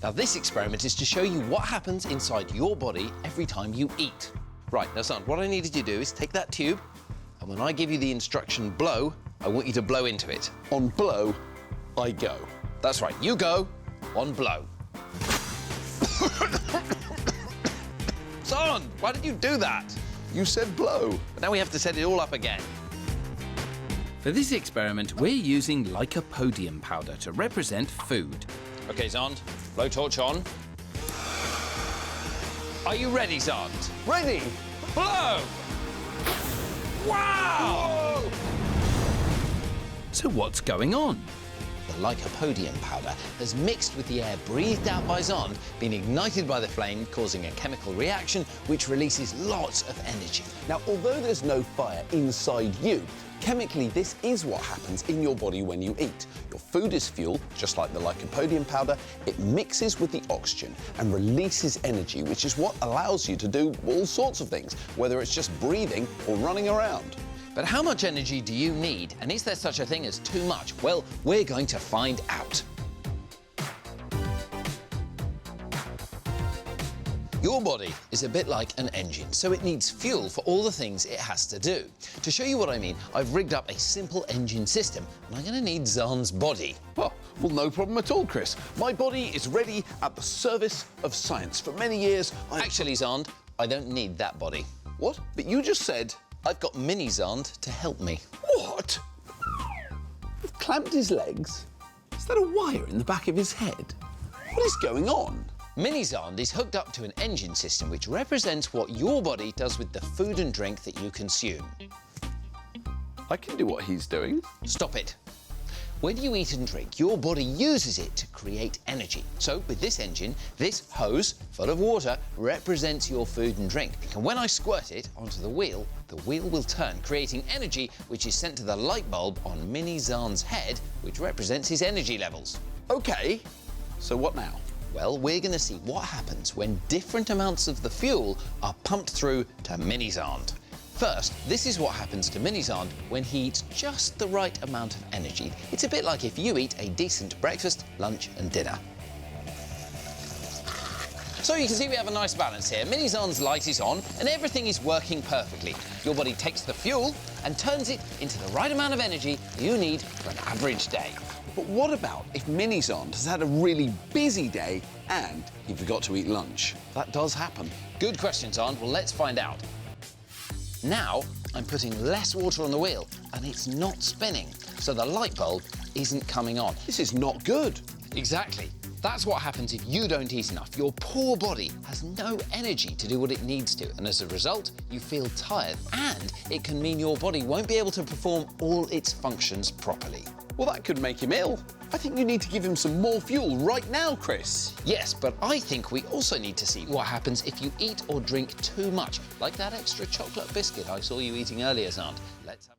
Now this experiment is to show you what happens inside your body every time you eat. Right, now son, what I need you to do is take that tube, and when I give you the instruction blow, I want you to blow into it. On blow, I go. That's right, you go on blow. Son, why did you do that? You said blow. But now we have to set it all up again. For this experiment, we're using lycopodium powder to represent food. OK, Xand, blowtorch on. Are you ready, Xand? Ready? Blow! Wow! Whoa! So what's going on? The lycopodium powder has mixed with the air breathed out by Xand, been ignited by the flame, causing a chemical reaction which releases lots of energy. Now, although there's no fire inside you, chemically this is what happens in your body when you eat. Your food is fuel, just like the lycopodium powder. It mixes with the oxygen and releases energy, which is what allows you to do all sorts of things, whether it's just breathing or running around. But how much energy do you need, and is there such a thing as too much? Well, we're going to find out. Your body is a bit like an engine, so it needs fuel for all the things it has to do. To show you what I mean, I've rigged up a simple engine system, and I'm going to need Xand's body. Well, no problem at all, Chris. My body is ready at the service of science. For many years, Actually, Xand, I don't need that body. What? But you just said... I've got Mini Xand to help me. What? You've clamped his legs? Is that a wire in the back of his head? What is going on? Mini Xand is hooked up to an engine system which represents what your body does with the food and drink that you consume. I can do what he's doing. Stop it. When you eat and drink, your body uses it to create energy. So with this engine, this hose full of water represents your food and drink. And when I squirt it onto the wheel will turn, creating energy which is sent to the light bulb on Mini Xand's head, which represents his energy levels. OK, so what now? Well, we're going to see what happens when different amounts of the fuel are pumped through to Mini Xand. First, this is what happens to Mini Xand when he eats just the right amount of energy. It's a bit like if you eat a decent breakfast, lunch and dinner. So you can see we have a nice balance here. Mini Xand's light is on and everything is working perfectly. Your body takes the fuel and turns it into the right amount of energy you need for an average day. But what about if Mini Xand has had a really busy day and he forgot to eat lunch? That does happen. Good question, Xand. Well, let's find out. Now, I'm putting less water on the wheel and it's not spinning, so the light bulb isn't coming on. This is not good. Exactly. That's what happens if you don't eat enough. Your poor body has no energy to do what it needs to, and as a result, you feel tired, and it can mean your body won't be able to perform all its functions properly. Well, that could make him ill. I think you need to give him some more fuel right now, Chris. Yes, but I think we also need to see what happens if you eat or drink too much, like that extra chocolate biscuit I saw you eating earlier, Xand. Let's have